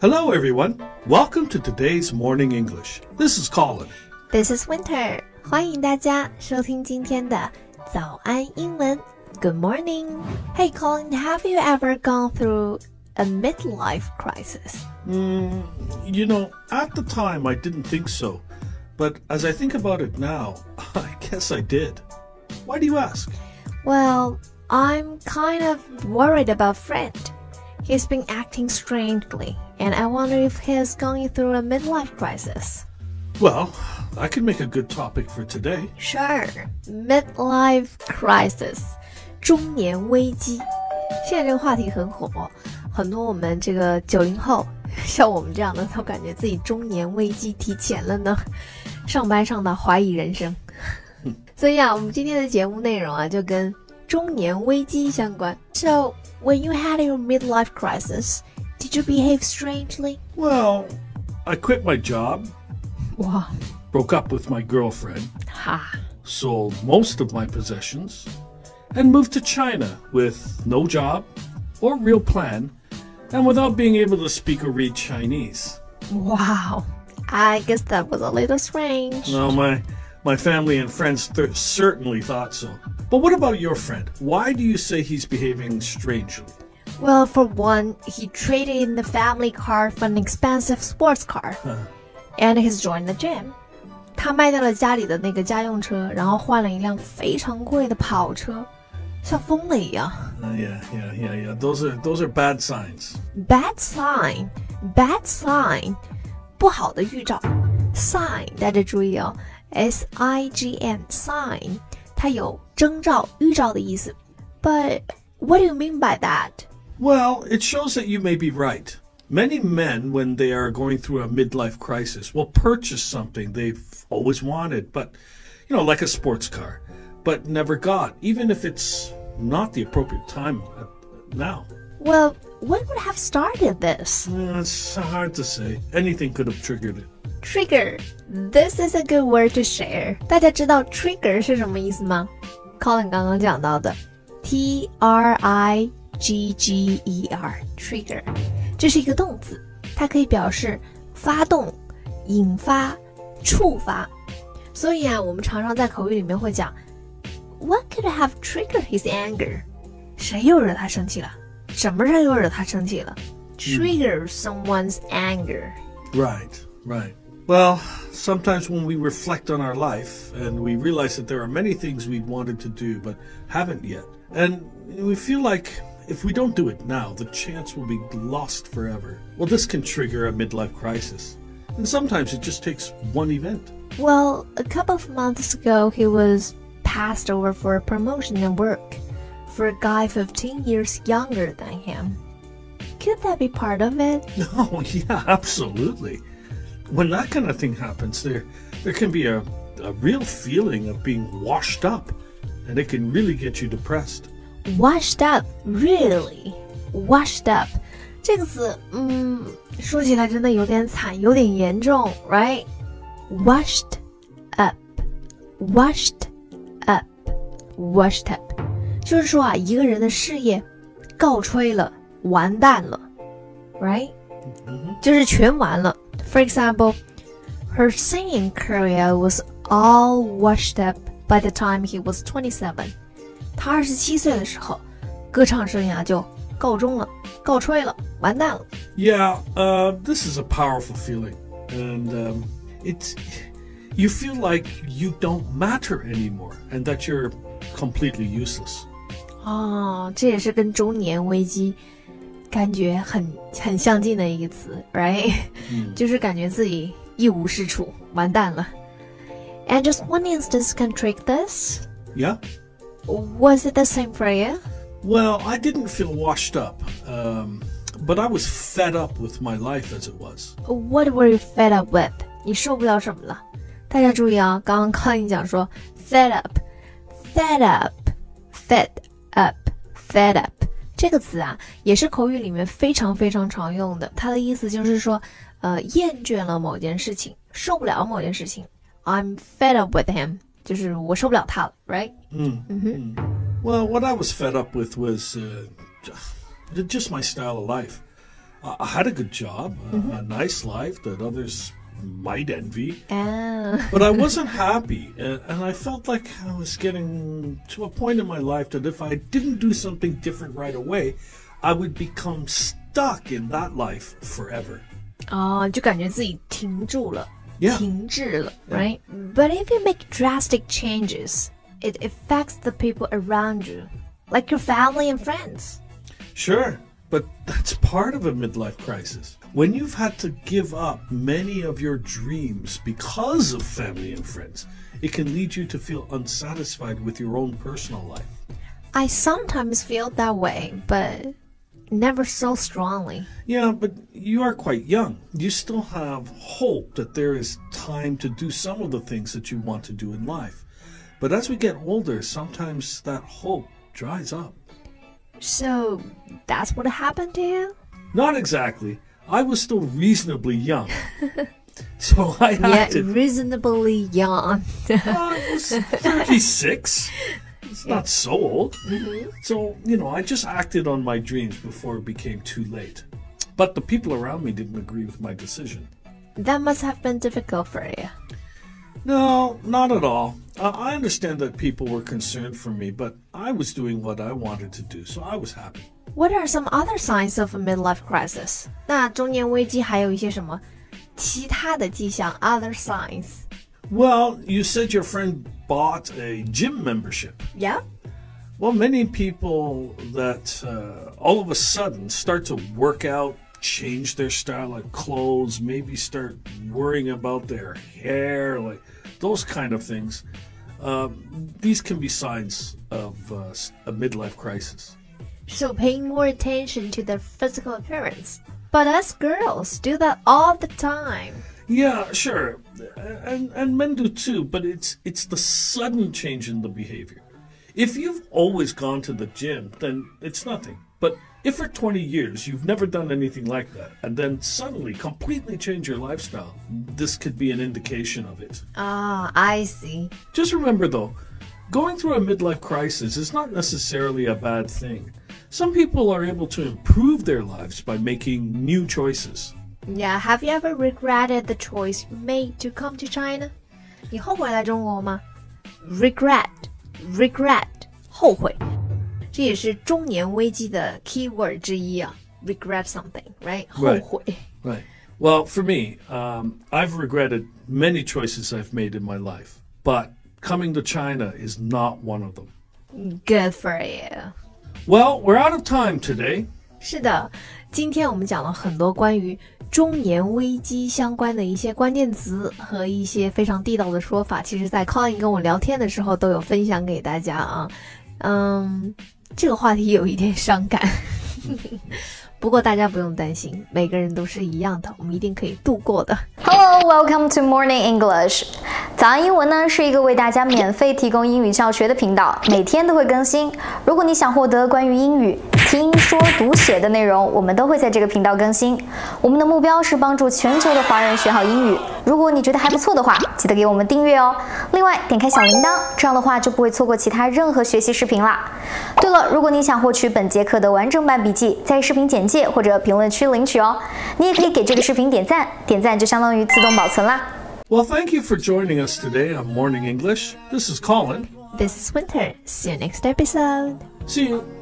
Hello, everyone. Welcome to today's Morning English. This is Colin. This is Winter. 欢迎大家收听今天的早安英文。Good morning. Hey, Colin, have you ever gone through a midlife crisis? At the time, I didn't think so. But as I think about it now, I guess I did. Why do you ask? Well, I'm kind of worried about Friend.He's been acting strangely, and I wonder if he's going through a midlife crisis. Well, I could make a good topic for today. Sure. Midlife crisis. 中年危机。现在这个话题很火，很多我们这个90后，像我们这样的都感觉自己中年危机提前了呢，上班上到怀疑人生。所以我们今天的节目内容就跟中年危机相关。So, when you had your midlife crisis, did you behave strangely? Well, I quit my job. Wow. Broke up with my girlfriend. Ha. Sold most of my possessions. And moved to China with no job or real plan and without being able to speak or read Chinese. Wow. I guess that was a little strange. No, my family and friends certainly thought so. But what about your friend? Why do you say he's behaving strangely? Well, for one, he traded in the family car for an expensive sports car. And he's joined the gym. 他卖掉了家里的那个家用车，然后换了一辆非常贵的跑车，像疯了一样。Yeah. Those are bad signs. Bad sign. 不好的预兆。Sign 大家注意哦 ，S-I-G-N sign。它有征兆、预兆的意思。But what do you mean by that? Well, it shows that you may be right. Many men, when they are going through a midlife crisis, will purchase something they've always wanted, but, like a sports car, but never got, even if it's not the appropriate time now. Well, what would have started this? It's hard to say. Anything could have triggered it. Trigger. This is a good word to share. 大家知道 trigger 是什么意思吗？ Colin 刚刚讲到的 T-R-I-G-G-E-R Trigger 这是一个动词，它可以表示发动、引发、触发。所以我们常常在口语里面会讲 What could have triggered his anger? 谁又惹他生气了？什么人又惹他生气了？ Trigger someone's anger. Right. Well, sometimes when we reflect on our life and we realize that there are many things we wanted to do but haven't yet, and we feel like if we don't do it now, the chance will be lost forever. Well, this can trigger a midlife crisis. And sometimes it just takes one event. Well, a couple of months ago, he was passed over for a promotion at work for a guy 15 years younger than him. Could that be part of it? Oh, yeah, absolutely. When that kind of thing happens, there can be a real feeling of being washed up, and it can really get you depressed. Washed up, really? Washed up. 这个词，说起来真的有点惨，有点严重 right? Washed up.就是说一个人的事业告吹了，完蛋了 right? 就是全完了。For example, her singing career was all washed up by the time he was 27. 他27岁的时候，歌唱生涯就告终了，告吹了，完蛋了。Yeah, this is a powerful feeling, and you feel like you don't matter anymore, and that you're completely useless. 这也是跟中年危机感觉很相近的一个词 right? 就是感觉自己一无是处，完蛋了。And just one instance can trick this? Yeah. Was it the same for you? Well, I didn't feel washed up, but I was fed up with my life as it was. What were you fed up with? 你受不了什么了？大家注意刚刚康颖讲说 fed up. 这个词也是口语里面非常非常常用的，它的意思就是说厌倦了某件事情，受不了某件事情。I'm fed up with him. 就是我受不了他了 right? Well, what I was fed up with was just my style of life. I had a good job, a nice life that others might envy. But I wasn't happy, and I felt like I was getting to a point in my life that if I didn't do something different right away, I would become stuck in that life forever. 就感觉自己停住了 Yeah. 停滞了 right? But if you make drastic changes, it affects the people around you, like your family and friends. Sure, but that's part of a midlife crisis. When you've had to give up many of your dreams because of family and friends, it can lead you to feel unsatisfied with your own personal life. I sometimes feel that way, but never so strongly. Yeah, but you are quite young. You still have hope that there is time to do some of the things that you want to do in life. But as we get older, sometimes that hope dries up. So that's what happened to you? Not exactly. I was still reasonably young. So I had to... reasonably young. I was 36. It's not so old. So, I just acted on my dreams before it became too late. But the people around me didn't agree with my decision. That must have been difficult for you. No, not at all. I understand that people were concerned for me, but I was doing what I wanted to do, so I was happy. What are some other signs of a midlife crisis? 那中年危机还有一些什么其他的迹象 other signs? Well, you said your friend bought a gym membership. Yeah? Well, many people that all of a sudden start to work out, change their style of clothes, maybe start worrying about their hair, like those kind of things. These can be signs of a midlife crisis. So paying more attention to their physical appearance. But us girls do that all the time. Yeah, sure. And men do too, but it's the sudden change in the behavior. If you've always gone to the gym, then it's nothing. But if for 20 years you've never done anything like that, and then suddenly completely change your lifestyle, this could be an indication of it. I see. Just remember though, going through a midlife crisis is not necessarily a bad thing. Some people are able to improve their lives by making new choices. Yeah, have you ever regretted the choice you made to come to China? 你后悔来中国吗？ Regret, 后悔。这也是中年危机的 keyword 之一啊。Regret something, right? 后悔。Right. Well, for me, I've regretted many choices I've made in my life, but coming to China is not one of them. Good for you. Well, we're out of time today. 是的，今天我们讲了很多关于中年危机相关的一些关键词和一些非常地道的说法，其实在 Colin 跟我聊天的时候都有分享给大家啊。这个话题有一点伤感。不过大家不用担心，每个人都是一样的，我们一定可以度过的。Hello, welcome to Morning English. 早安英文呢是一个为大家免费提供英语教学的频道，每天都会更新。如果你想获得关于英语听说读写的内容，我们都会在这个频道更新。我们的目标是帮助全球的华人学好英语。如果你觉得还不错的话，记得给我们订阅哦。另外，点开小铃铛，这样的话就不会错过其他任何学习视频啦。对了，如果你想获取本节课的完整版笔记，在视频简介或者评论区领取哦。你也可以给这个视频点赞，点赞就相当于自动保存啦。Well, thank you for joining us today on Morning English. This is Colin. This is Winter. See you next episode. See you.